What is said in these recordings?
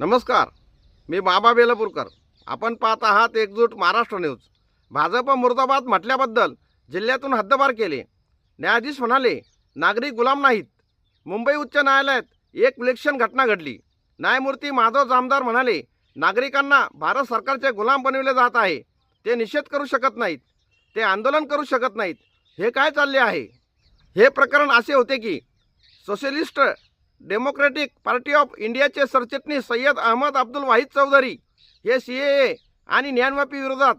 नमस्कार, मी बाबा बेलापूरकर. आपण पाहत आहात एकजूट महाराष्ट्र न्यूज. भाजप मुर्दाबाद म्हटल्याबद्दल जिल्ह्यातून हद्दपार केले. न्यायाधीश म्हणाले, नागरिक गुलाम नाहीत. मुंबई उच्च न्यायालयात एक विलक्षण घटना घडली. न्यायमूर्ती माधव जामदार म्हणाले, नागरिकांना भारत सरकारचे गुलाम बनविले जात आहे. ते निषेध करू शकत नाहीत, ते आंदोलन करू शकत नाहीत. हे काय चालले आहे? हे प्रकरण असे होते की सोशलिस्ट डेमोक्रॅटिक पार्टी ऑफ इंडियाचे सरचिटणीस सय्यद अहमद अब्दुल वाहिद चौधरी हे CAA आणि न्यायमाफी विरोधात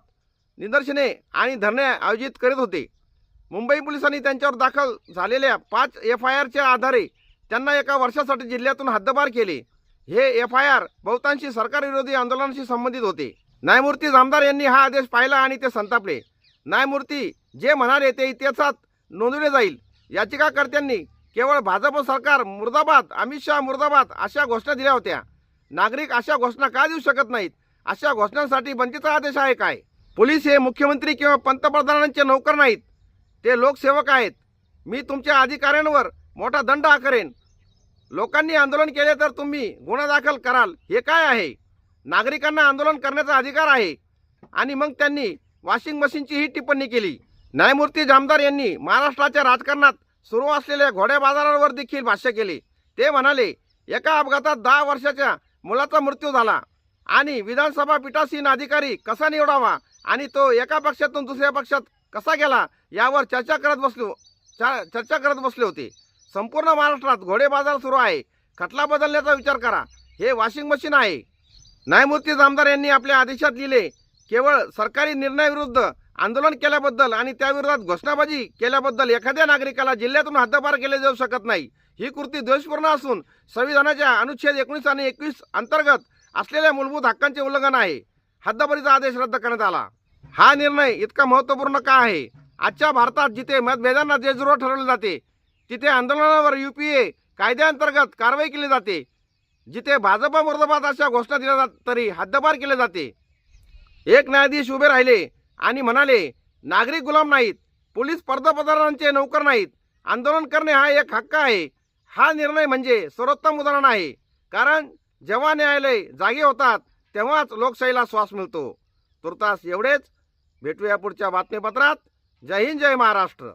निदर्शने आणि धरणे आयोजित करीत होते. मुंबई पोलिसांनी त्यांच्यावर दाखल झालेल्या 5 FIRच्या आधारे त्यांना एका वर्षासाठी जिल्ह्यातून हद्दपार केले. हे FIR बहुतांशी सरकारविरोधी आंदोलनाशी संबंधित होते. न्यायमूर्ती जामदार यांनी हा आदेश पाहिला आणि ते संतापले. न्यायमूर्ती जे म्हणाले ते इतिहासात नोंदवले जाईल. याचिकाकर्त्यांनी केवळ भाजप सरकार मुर्दाबाद, अमित शहा मुर्दाबाद अशा घोषणा दिल्या होत्या. नागरिक अशा घोषणा का देऊ शकत नाहीत? अशा घोषणांसाठी बंदीचा आदेश आहे काय? पोलीस हे मुख्यमंत्री किंवा पंतप्रधानांचे नोकर नाहीत, ते लोकसेवक आहेत. मी तुमच्या अधिकाऱ्यांवर मोठा दंड आकारेन. लोकांनी आंदोलन केले तर तुम्ही गुन्हा दाखल कराल. हे काय आहे? नागरिकांना आंदोलन करण्याचा अधिकार आहे. आणि मग त्यांनी वॉशिंग मशीनची ही टिप्पणी केली. न्यायमूर्ती जामदार यांनी महाराष्ट्राच्या राजकारणात सुरू असलेल्या घोड्या बाजारावर देखील भाष्य केले. ते म्हणाले, एका अपघातात 10 वर्षाच्या मुलाचा मृत्यू झाला आणि विधानसभा पीठासीन अधिकारी कसा निवडावा आणि तो एका पक्षातून दुसऱ्या पक्षात कसा गेला यावर चर्चा करत बसले होते. संपूर्ण महाराष्ट्रात घोडे बाजार सुरू आहे. खटला बदलण्याचा विचार करा. हे वॉशिंग मशीन आहे. न्यायमूर्ती जामदार यांनी आपल्या आदेशात लिहिले, केवळ सरकारी निर्णयाविरुद्ध आंदोलन केल्याबद्दल आणि त्याविरोधात घोषणाबाजी केल्याबद्दल एखाद्या नागरिकाला जिल्ह्यातून हद्दपार केले जाऊ शकत नाही. ही कृती द्वेषपूर्ण असून संविधानाच्या अनुच्छेद 19 आणि 21 अंतर्गत असलेल्या मूलभूत हक्कांचे उल्लंघन आहे. हद्दपारीचा आदेश रद्द करण्यात आला. हा निर्णय इतका महत्त्वपूर्ण का आहे? आजच्या भारतात जिथे मतभेदांना देशद्रोह ठरवले जाते, तिथे आंदोलनावर UPA कायद्याअंतर्गत कारवाई केली जाते. जिथे भाजप मुर्दाबाद अशा घोषणा दिल्या जात तरी हद्दपार केले जाते. एक न्यायाधीश उभे राहिले आणि म्हणाले, नागरिक गुलाम नाहीत, पोलीस पंतप्रधानांचे नोकर नाहीत. आंदोलन करणे हा एक हक्क आहे. हा निर्णय म्हणजे सर्वोत्तम उदाहरण आहे. कारण जेव्हा न्यायालय जागे होतात तेव्हाच लोकशाहीला श्वास मिळतो. तुर्तास एवढेच. भेटूया पुढच्या बातमीपत्रात. जय हिंद, जय महाराष्ट्र.